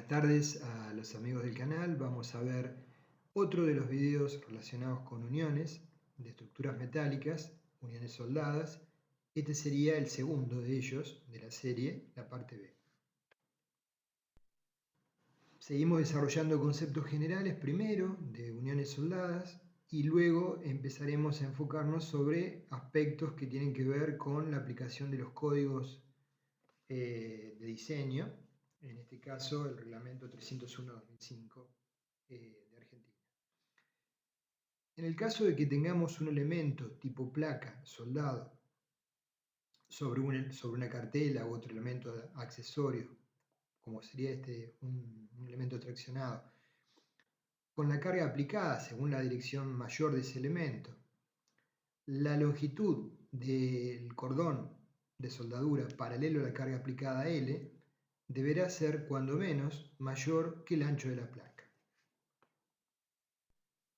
Buenas tardes a los amigos del canal. Vamos a ver otro de los videos relacionados con uniones de estructuras metálicas, uniones soldadas. Este sería el segundo de ellos, de la serie, la parte B. Seguimos desarrollando conceptos generales primero de uniones soldadas y luego empezaremos a enfocarnos sobre aspectos que tienen que ver con la aplicación de los códigos de diseño, en este caso el reglamento 301-2005 de Argentina. En el caso de que tengamos un elemento tipo placa soldado sobre una cartela u otro elemento accesorio, como sería un elemento traccionado, con la carga aplicada según la dirección mayor de ese elemento, la longitud del cordón de soldadura paralelo a la carga aplicada L deberá ser, cuando menos, mayor que el ancho de la placa.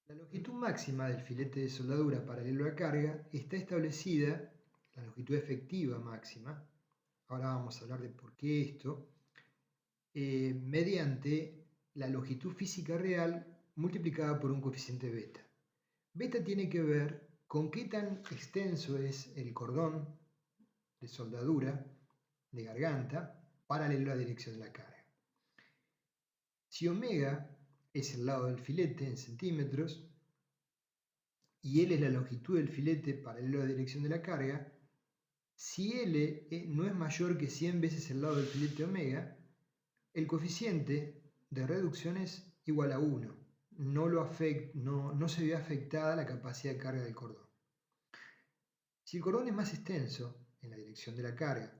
La longitud máxima del filete de soldadura paralelo a la carga está establecida, la longitud efectiva máxima, ahora vamos a hablar de por qué esto, mediante la longitud física real multiplicada por un coeficiente beta. Beta tiene que ver con qué tan extenso es el cordón de soldadura de garganta paralelo a la dirección de la carga. Si omega es el lado del filete en centímetros y L es la longitud del filete paralelo a la dirección de la carga, si L no es mayor que 100 veces el lado del filete omega, el coeficiente de reducción es igual a 1. No se ve afectada la capacidad de carga del cordón. Si el cordón es más extenso en la dirección de la carga,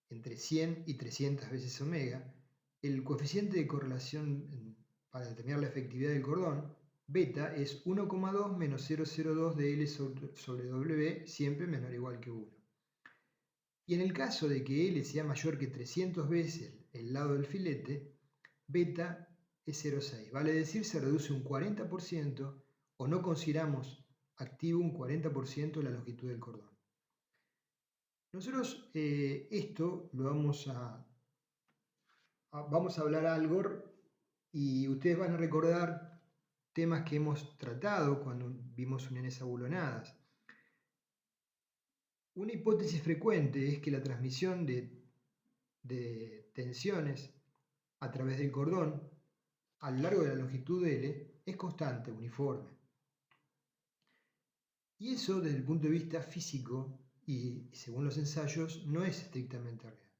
entre 100 y 300 veces omega, el coeficiente de correlación para determinar la efectividad del cordón, beta, es 1,2 menos 0,02 de L sobre W, siempre menor o igual que 1. Y en el caso de que L sea mayor que 300 veces el lado del filete, beta es 0,6. Vale decir, se reduce un 40% o no consideramos activo un 40% la longitud del cordón. Nosotros esto lo vamos a hablar algo y ustedes van a recordar temas que hemos tratado cuando vimos uniones abulonadas. Una hipótesis frecuente es que la transmisión de tensiones a través del cordón a lo largo de la longitud L es constante, uniforme. Y eso desde el punto de vista físico y según los ensayos no es estrictamente real.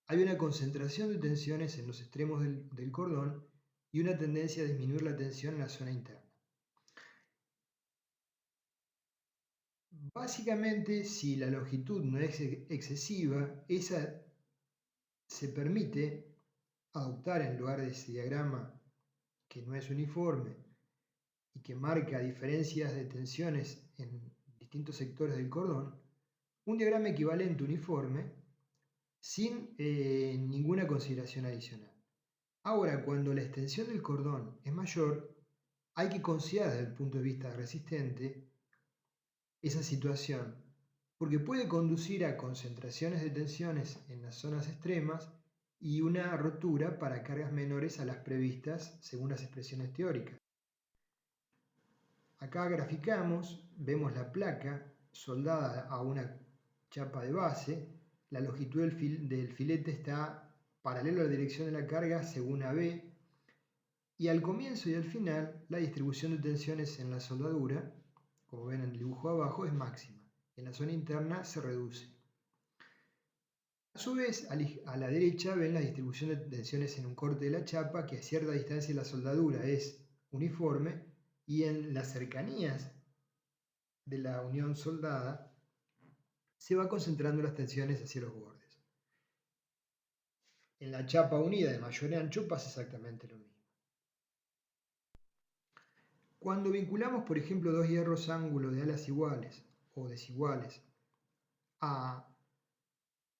Hay una concentración de tensiones en los extremos del cordón y una tendencia a disminuir la tensión en la zona interna. Básicamente, si la longitud no es excesiva, esa se permite adoptar en lugar de ese diagrama que no es uniforme y que marca diferencias de tensiones en distintos sectores del cordón, un diagrama equivalente uniforme sin ninguna consideración adicional. Ahora, cuando la extensión del cordón es mayor, hay que considerar desde el punto de vista resistente esa situación, porque puede conducir a concentraciones de tensiones en las zonas extremas y una rotura para cargas menores a las previstas según las expresiones teóricas. Acá graficamos, vemos la placa soldada a una chapa de base, la longitud del filete está paralelo a la dirección de la carga según AB, y al comienzo y al final la distribución de tensiones en la soldadura, como ven en el dibujo abajo, es máxima. En la zona interna se reduce. A su vez, a la derecha ven la distribución de tensiones en un corte de la chapa que a cierta distancia de la soldadura es uniforme y en las cercanías de la unión soldada se va concentrando las tensiones hacia los bordes. En la chapa unida de mayor ancho pasa exactamente lo mismo. Cuando vinculamos, por ejemplo, dos hierros ángulo de alas iguales o desiguales a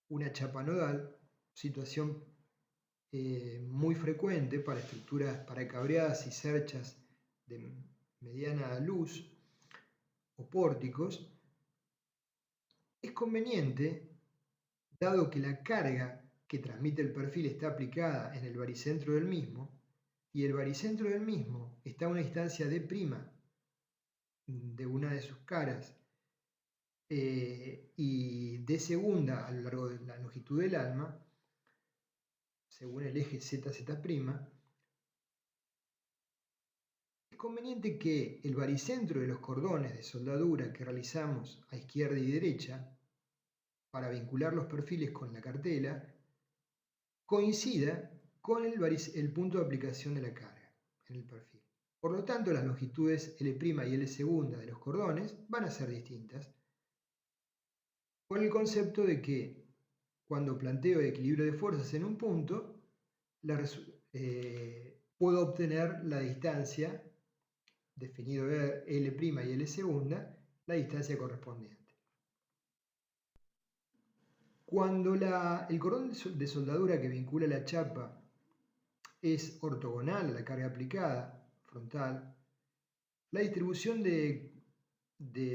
una chapa nodal, situación muy frecuente para estructuras paracabreadas y cerchas de mediana luz o pórticos, es conveniente, dado que la carga que transmite el perfil está aplicada en el baricentro del mismo, y el baricentro del mismo está a una distancia d' de una de sus caras y d segunda a lo largo de la longitud del alma, según el eje ZZ', es conveniente que el baricentro de los cordones de soldadura que realizamos a izquierda y derecha para vincular los perfiles con la cartela coincida con el punto de aplicación de la carga en el perfil. Por lo tanto, las longitudes L' y L segunda de los cordones van a ser distintas, con el concepto de que cuando planteo el equilibrio de fuerzas en un punto, puedo obtener la distancia, definido L' y L segunda, la distancia correspondiente. Cuando el cordón de soldadura que vincula la chapa es ortogonal a la carga aplicada, frontal, la distribución de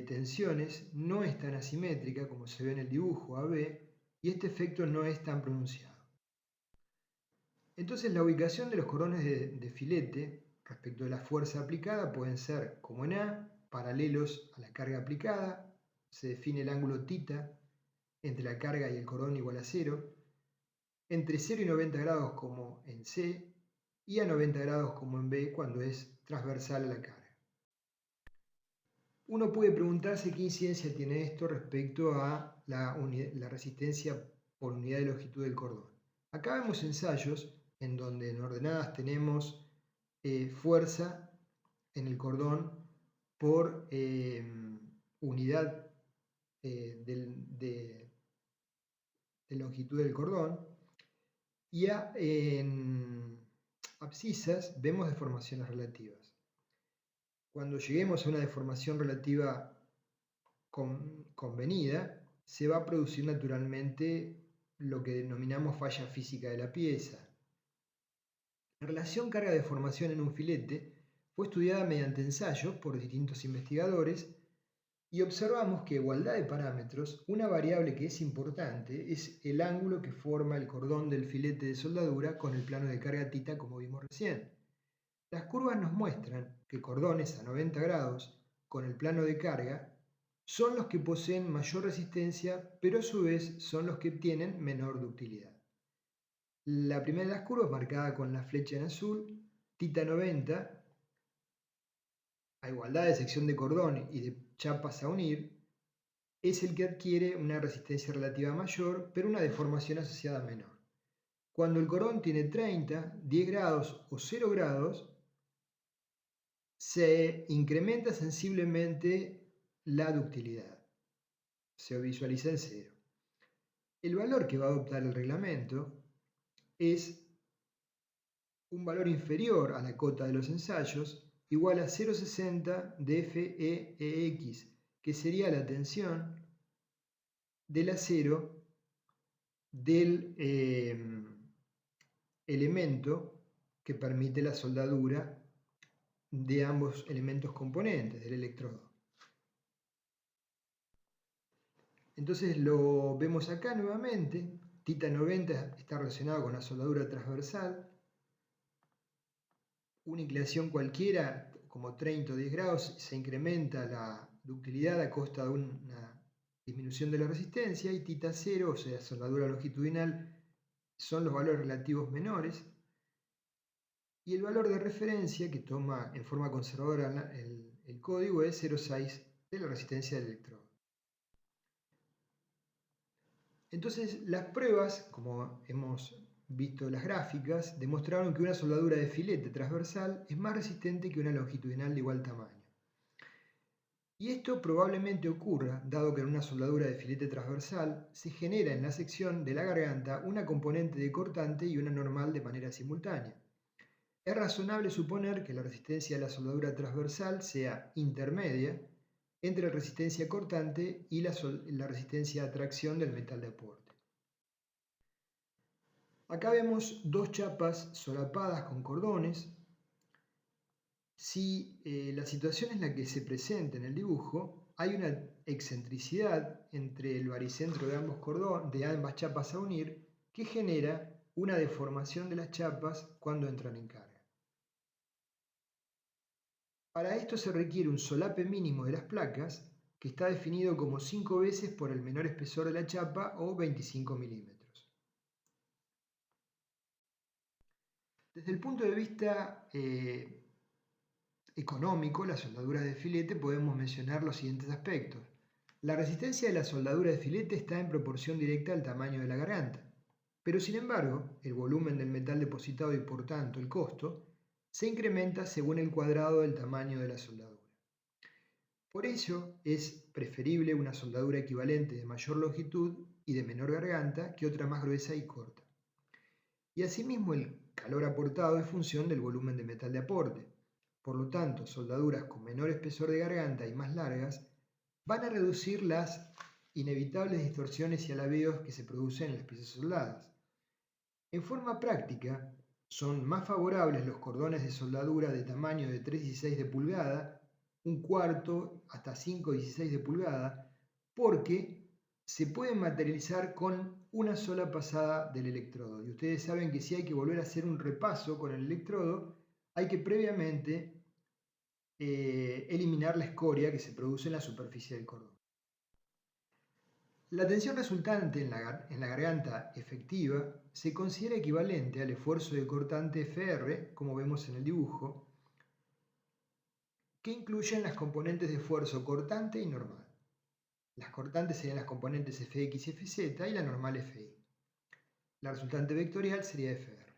tensiones no es tan asimétrica como se ve en el dibujo AB y este efecto no es tan pronunciado. Entonces la ubicación de los cordones de filete respecto de la fuerza aplicada pueden ser, como en A, paralelos a la carga aplicada, se define el ángulo θ entre la carga y el cordón igual a 0, entre 0 y 90 grados como en C y a 90 grados como en B cuando es transversal a la carga. Uno puede preguntarse qué incidencia tiene esto respecto a la resistencia por unidad de longitud del cordón. Acá vemos ensayos en donde en ordenadas tenemos fuerza en el cordón por unidad de longitud del cordón y en abscisas vemos deformaciones relativas. Cuando lleguemos a una deformación relativa convenida, se va a producir naturalmente lo que denominamos falla física de la pieza. La relación carga-deformación en un filete fue estudiada mediante ensayos por distintos investigadores y observamos que a igualdad de parámetros, una variable que es importante es el ángulo que forma el cordón del filete de soldadura con el plano de carga θ, como vimos recién. Las curvas nos muestran que cordones a 90 grados con el plano de carga son los que poseen mayor resistencia, pero a su vez son los que tienen menor ductilidad. La primera de las curvas, marcada con la flecha en azul, θ 90, a igualdad de sección de cordón y de chapas a unir, es el que adquiere una resistencia relativa mayor, pero una deformación asociada menor. Cuando el cordón tiene 30, 10 grados o 0 grados, se incrementa sensiblemente la ductilidad. Se visualiza en 0. El valor que va a adoptar el reglamento es un valor inferior a la cota de los ensayos, igual a 0,60 de FeEx, que sería la tensión del acero del elemento que permite la soldadura de ambos elementos componentes del electrodo. Entonces lo vemos acá nuevamente, θ 90 está relacionado con la soldadura transversal, una inclinación cualquiera, como 30 o 10 grados, se incrementa la ductilidad a costa de una disminución de la resistencia, y θ 0, o sea, soldadura longitudinal, son los valores relativos menores, y el valor de referencia que toma en forma conservadora el código es 0,6 de la resistencia del electrodo. Entonces las pruebas, como hemos visto las gráficas, demostraron que una soldadura de filete transversal es más resistente que una longitudinal de igual tamaño. Y esto probablemente ocurra, dado que en una soldadura de filete transversal se genera en la sección de la garganta una componente de cortante y una normal de manera simultánea. Es razonable suponer que la resistencia de la soldadura transversal sea intermedia entre la resistencia cortante y la resistencia de atracción del metal de aporte. Acá vemos dos chapas solapadas con cordones. Si la situación es la que se presenta en el dibujo, hay una excentricidad entre el baricentro de ambas chapas a unir que genera una deformación de las chapas cuando entran en carga. Para esto se requiere un solape mínimo de las placas, que está definido como 5 veces por el menor espesor de la chapa o 25 milímetros. Desde el punto de vista económico, las soldaduras de filete podemos mencionar los siguientes aspectos. La resistencia de la soldadura de filete está en proporción directa al tamaño de la garganta, pero sin embargo, el volumen del metal depositado y por tanto el costo se incrementa según el cuadrado del tamaño de la soldadura. Por ello, es preferible una soldadura equivalente de mayor longitud y de menor garganta que otra más gruesa y corta. Y asimismo, el calor aportado es función del volumen de metal de aporte. Por lo tanto, soldaduras con menor espesor de garganta y más largas van a reducir las inevitables distorsiones y alabeos que se producen en las piezas soldadas. En forma práctica, son más favorables los cordones de soldadura de tamaño de 3/16 de pulgada, un cuarto hasta 5/16 de pulgada, porque se pueden materializar con una sola pasada del electrodo. Y ustedes saben que si hay que volver a hacer un repaso con el electrodo, hay que previamente eliminar la escoria que se produce en la superficie del cordón. La tensión resultante en la garganta efectiva se considera equivalente al esfuerzo de cortante Fr, como vemos en el dibujo, que incluyen las componentes de esfuerzo cortante y normal. Las cortantes serían las componentes Fx y Fz y la normal Fi. La resultante vectorial sería Fr.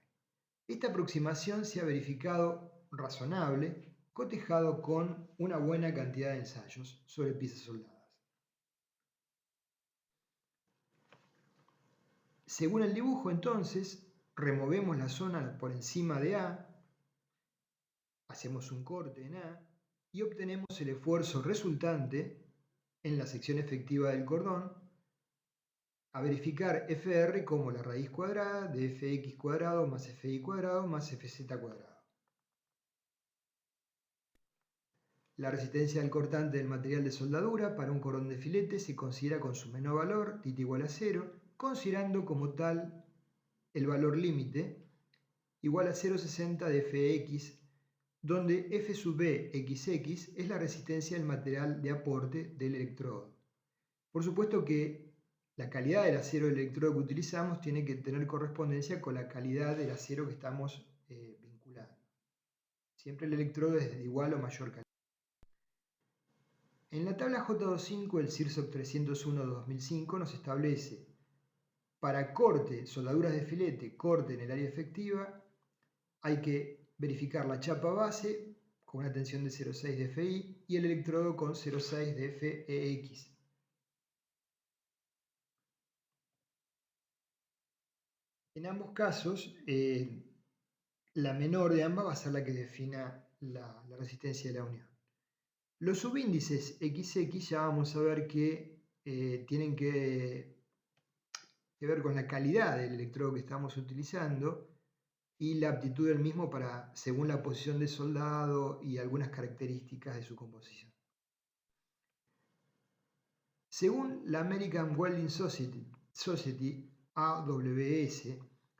Esta aproximación se ha verificado razonable, cotejado con una buena cantidad de ensayos sobre piezas soldadas. Según el dibujo, entonces, removemos la zona por encima de A, hacemos un corte en A y obtenemos el esfuerzo resultante en la sección efectiva del cordón, a verificar Fr como la raíz cuadrada de Fx cuadrado más Fi cuadrado más Fz cuadrado. La resistencia del cortante del material de soldadura para un cordón de filete se considera con su menor valor, θ igual a 0, considerando como tal el valor límite igual a 0,60 de Fx, donde F sub B XX es la resistencia del material de aporte del electrodo. Por supuesto que la calidad del acero del electrodo que utilizamos tiene que tener correspondencia con la calidad del acero que estamos vinculando. Siempre el electrodo es de igual o mayor calidad. En la tabla J25 del CIRSOC 301-2005 nos establece para corte, soldaduras de filete, corte en el área efectiva, hay que verificar la chapa base con una tensión de 0,6 de Fi y el electrodo con 0,6 de Fex. En ambos casos, la menor de ambas va a ser la que defina la resistencia de la unión. Los subíndices XX ya vamos a ver que tienen que ver con la calidad del electrodo que estamos utilizando y la aptitud del mismo según la posición de soldado y algunas características de su composición. Según la American Welding Society, AWS,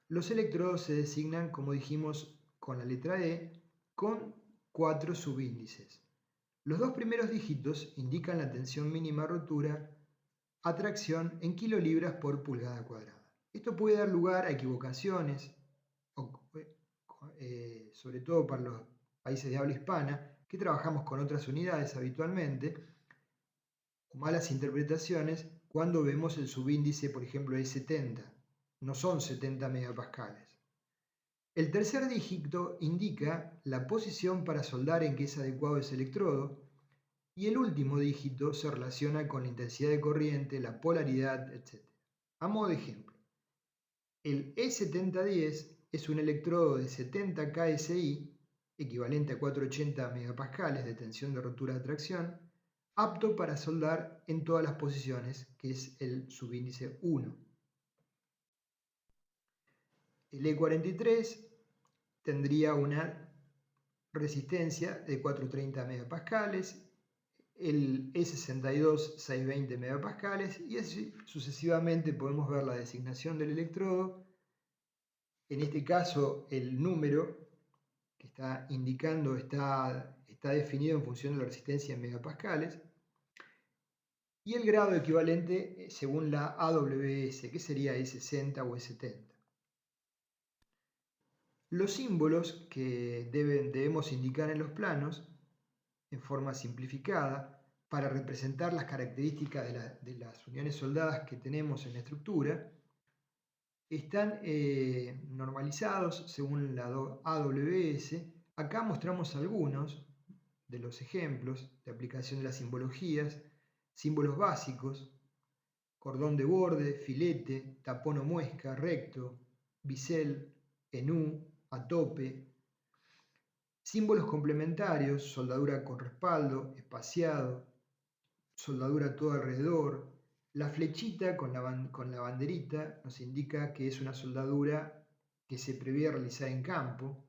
los electrodos se designan, como dijimos, con la letra E, con 4 subíndices. Los dos primeros dígitos indican la tensión mínima rotura a tracción en kilolibras por pulgada cuadrada. Esto puede dar lugar a equivocaciones, sobre todo para los países de habla hispana, que trabajamos con otras unidades habitualmente, o malas interpretaciones cuando vemos el subíndice, por ejemplo, es 70, no son 70 megapascales. El tercer dígito indica la posición para soldar en que es adecuado ese electrodo, y el último dígito se relaciona con la intensidad de corriente, la polaridad, etc. A modo de ejemplo, el E7010 es un electrodo de 70 KSI, equivalente a 480 megapascales de tensión de rotura de tracción, apto para soldar en todas las posiciones, que es el subíndice 1. El E43 tendría una resistencia de 430 megapascales, el E62 620 megapascales y así sucesivamente podemos ver la designación del electrodo En este caso, el número que está indicando está definido en función de la resistencia en megapascales, y el grado equivalente según la AWS, que sería E60 o E70. Los símbolos que debemos indicar en los planos, en forma simplificada, para representar las características de las uniones soldadas que tenemos en la estructura, están normalizados según la AWS. Acá mostramos algunos de los ejemplos de aplicación de las simbologías, símbolos básicos: cordón de borde, filete, tapón o muesca, recto, bisel, en U, a tope. Símbolos complementarios: soldadura con respaldo, espaciado, soldadura todo alrededor. La flechita con la banderita nos indica que es una soldadura que se prevé realizar en campo.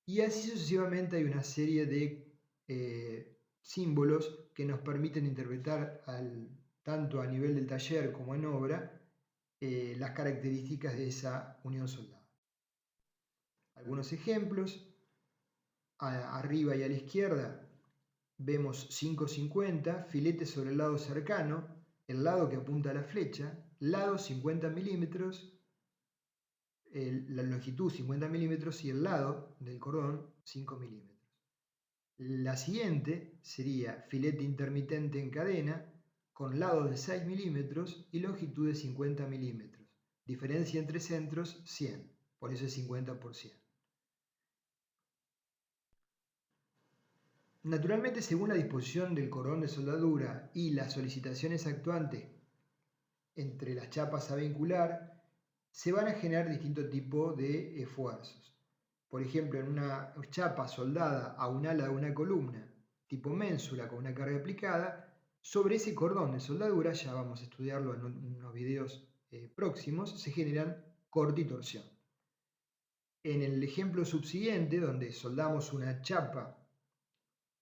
Y así sucesivamente hay una serie de símbolos que nos permiten interpretar tanto a nivel del taller como en obra las características de esa unión soldada. Algunos ejemplos: arriba y a la izquierda vemos 5,50, filete sobre el lado cercano, el lado que apunta a la flecha, lado 50 milímetros, la longitud 50 milímetros y el lado del cordón 5 milímetros. La siguiente sería filete intermitente en cadena con lado de 6 milímetros y longitud de 50 milímetros. Diferencia entre centros 100, por eso es 50%. Naturalmente, según la disposición del cordón de soldadura y las solicitaciones actuantes entre las chapas a vincular, se van a generar distintos tipos de esfuerzos. Por ejemplo, en una chapa soldada a un ala de una columna, tipo ménsula con una carga aplicada, sobre ese cordón de soldadura, ya vamos a estudiarlo en unos videos próximos, se generan corte y torsión. En el ejemplo subsiguiente, donde soldamos una chapa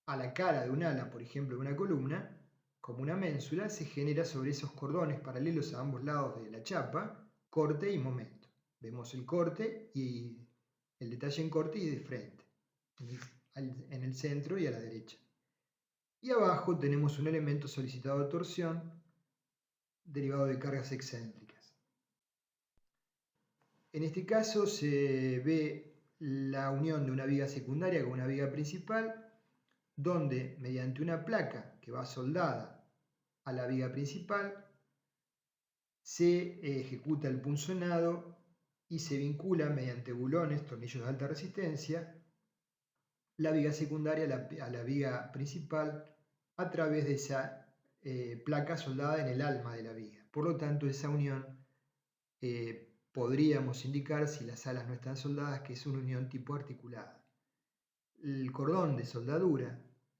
a la cara de un ala, por ejemplo, de una columna, como una ménsula, se genera sobre esos cordones paralelos a ambos lados de la chapa, corte y momento. Vemos el corte y el detalle en corte y de frente, en el centro y a la derecha. Y abajo tenemos un elemento solicitado de torsión derivado de cargas excéntricas. En este caso se ve la unión de una viga secundaria con una viga principal, donde mediante una placa que va soldada a la viga principal se ejecuta el punzonado y se vincula mediante bulones, tornillos de alta resistencia, la viga secundaria a la viga principal a través de esa placa soldada en el alma de la viga. Por lo tanto, esa unión podríamos indicar, si las alas no están soldadas, que es una unión tipo articulada. El cordón de soldadura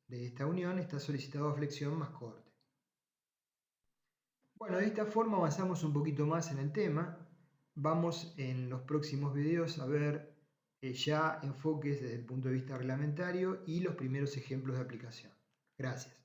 de esta unión está solicitado a flexión más corte. Bueno, de esta forma avanzamos un poquito más en el tema. Vamos en los próximos videos a ver ya enfoques desde el punto de vista reglamentario y los primeros ejemplos de aplicación. Gracias.